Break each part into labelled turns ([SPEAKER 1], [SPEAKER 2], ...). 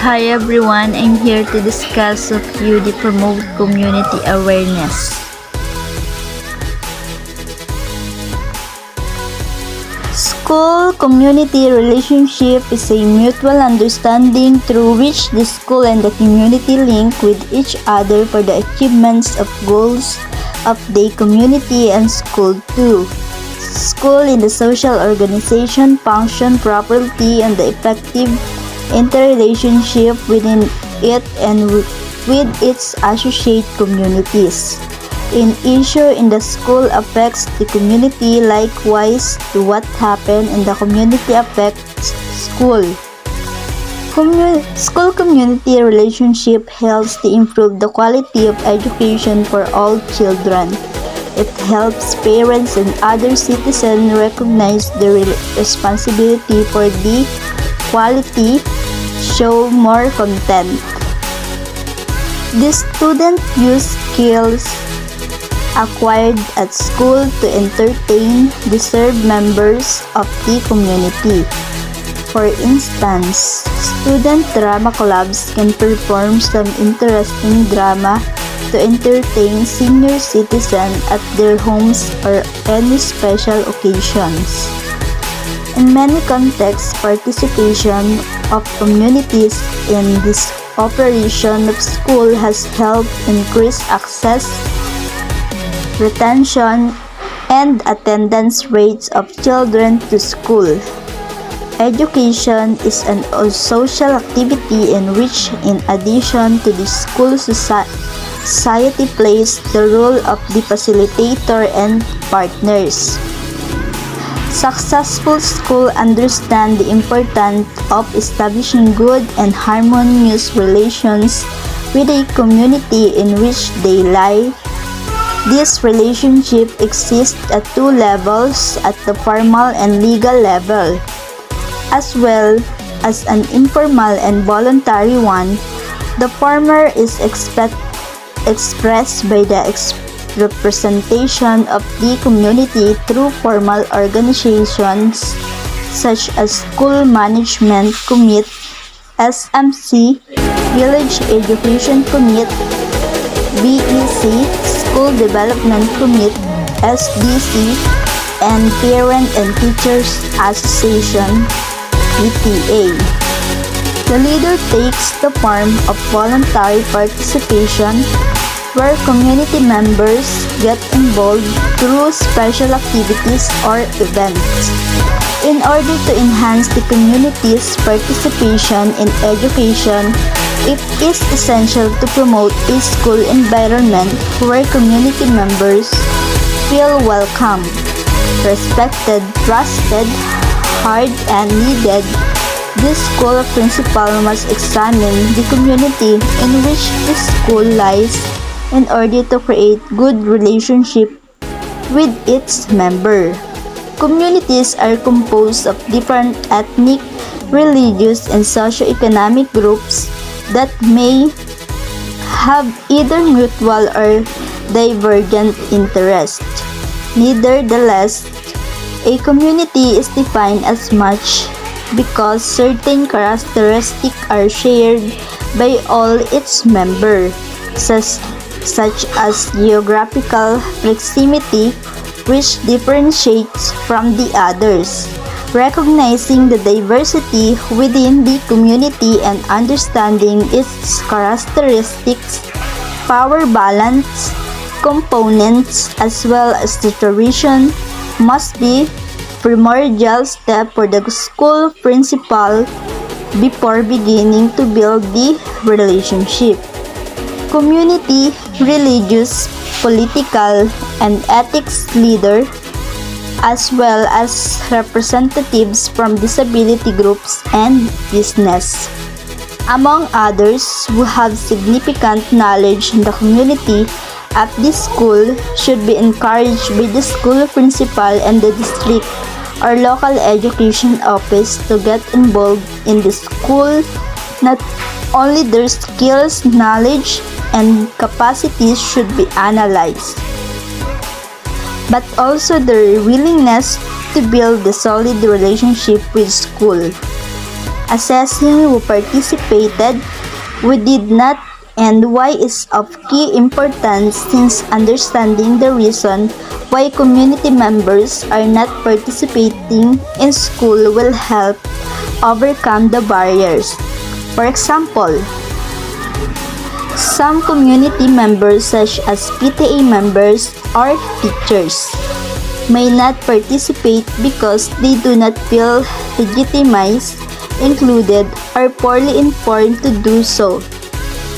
[SPEAKER 1] Hi everyone, I'm here to discuss with you the promote community awareness. School-community relationship is a mutual understanding through which the school and the community link with each other for the achievements of goals of the community and school too. School in the social organization function properly and the effective interrelationship within it and with its associate communities. An issue in the school affects the community, likewise to what happens in the community affects school. School-community relationship helps to improve the quality of education for all children. It helps parents and other citizens recognize their responsibility for the quality, show more content. The student use skills acquired at school to entertain the served members of the community. For instance, student drama clubs can perform some interesting drama to entertain senior citizens at their homes or any special occasions. In many contexts, participation of communities in this operation of school has helped increase access, retention, and attendance rates of children to school. Education is a social activity in which, in addition to the school, society plays the role of the facilitator and partners. Successful schools understand the importance of establishing good and harmonious relations with the community in which they live. This relationship exists at two levels, at the formal and legal level, as well as an informal and voluntary one. The former is expressed by the representation of the community through formal organizations such as School Management Committee, SMC, Village Education Committee, VEC, School Development Committee, SDC, and Parent and Teachers Association, PTA. The leader takes the form of voluntary participation, where community members get involved through special activities or events. In order to enhance the community's participation in education, it is essential to promote a school environment where community members feel welcome, respected, trusted, heard, and needed. This school principal must examine the community in which the school lies in order to create good relationship with its member. Communities are composed of different ethnic, religious, and socio-economic groups that may have either mutual or divergent interests. Nevertheless, a community is defined as much because certain characteristics are shared by all its members, such as geographical proximity, which differentiates from the others. Recognizing the diversity within the community and understanding its characteristics, power balance, components, as well as the tradition must be primordial step for the school principal before beginning to build the relationship. Community, religious, political, and ethics leader, as well as representatives from disability groups and business, among others who have significant knowledge in the community at this school, should be encouraged by the school principal and the district or local education office to get involved in the school. Not only their skills, knowledge, and capacities should be analyzed, but also their willingness to build a solid relationship with school. Assessing who participated, who did not, and why is of key importance, since understanding the reason why community members are not participating in school will help overcome the barriers. For example, some community members such as PTA members or teachers may not participate because they do not feel legitimized, included, or poorly informed to do so.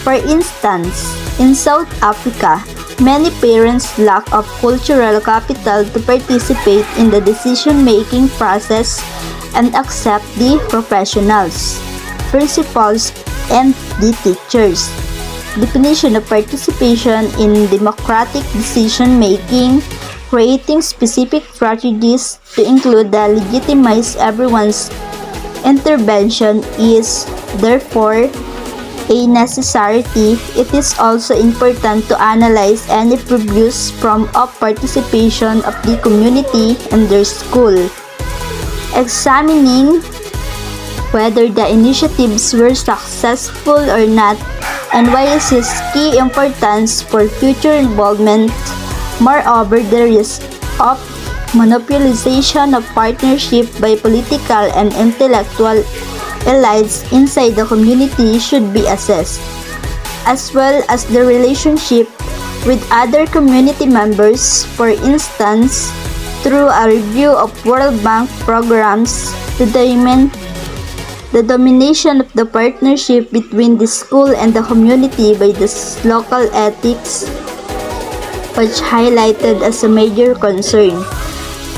[SPEAKER 1] For instance, in South Africa, many parents lack of cultural capital to participate in the decision-making process and accept the professionals, principals, and the teachers. Definition of participation in democratic decision-making, creating specific strategies to include the legitimize everyone's intervention is therefore a necessity. It is also important to analyze any previous form of participation of the community in their school, examining whether the initiatives were successful or not, and why is its key importance for future involvement. Moreover, the risk of monopolization of partnership by political and intellectual elites inside the community should be assessed, as well as the relationship with other community members. For instance, through a review of World Bank programs, the domination of the partnership between the school and the community by the local ethics, which highlighted as a major concern.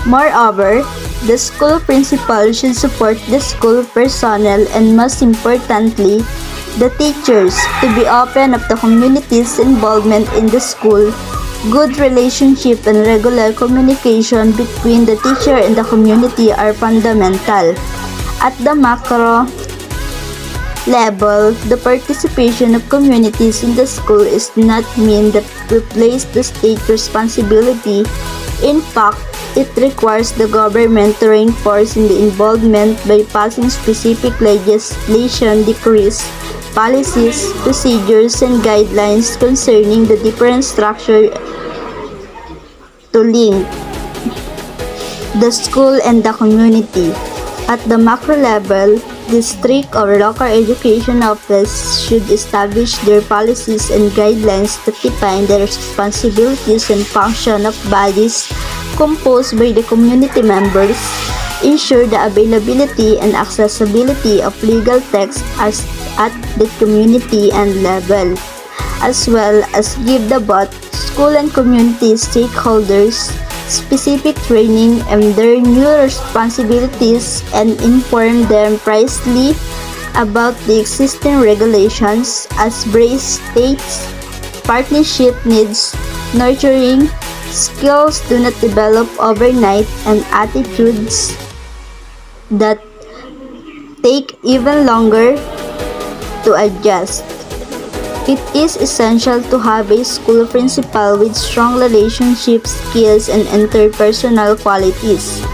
[SPEAKER 1] Moreover, the school principal should support the school personnel and, most importantly, the teachers to be open of the community's involvement in the school. Good relationship and regular communication between the teacher and the community are fundamental. At the macro level, the participation of communities in the school is not meant to replace the state responsibility. In fact, it requires the government to reinforce the involvement by passing specific legislation, decrees, policies, procedures, and guidelines concerning the different structure to link the school and the community. At the macro level, district or local education office should establish their policies and guidelines that define the responsibilities and function of bodies composed by the community members, ensure the availability and accessibility of legal text at the community and level, as well as give the both school and community stakeholders specific training and their new responsibilities, and inform them precisely about the existing regulations. As Brace states, partnership needs nurturing. Skills do not develop overnight, and attitudes that take even longer to adjust. It is essential to have a school principal with strong relationship skills and interpersonal qualities.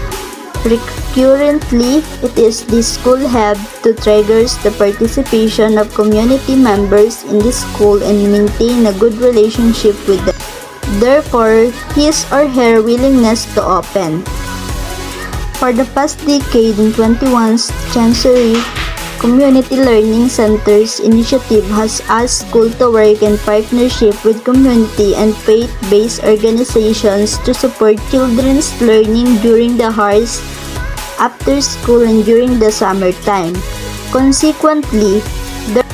[SPEAKER 1] Recurrently, it is the school head who triggers the participation of community members in the school and maintain a good relationship with them. Therefore, his or her willingness to open. For the past decade in 21st century, Community Learning Centers initiative has asked schools to work in partnership with community and faith-based organizations to support children's learning during the hours after school and during the summertime. Consequently, there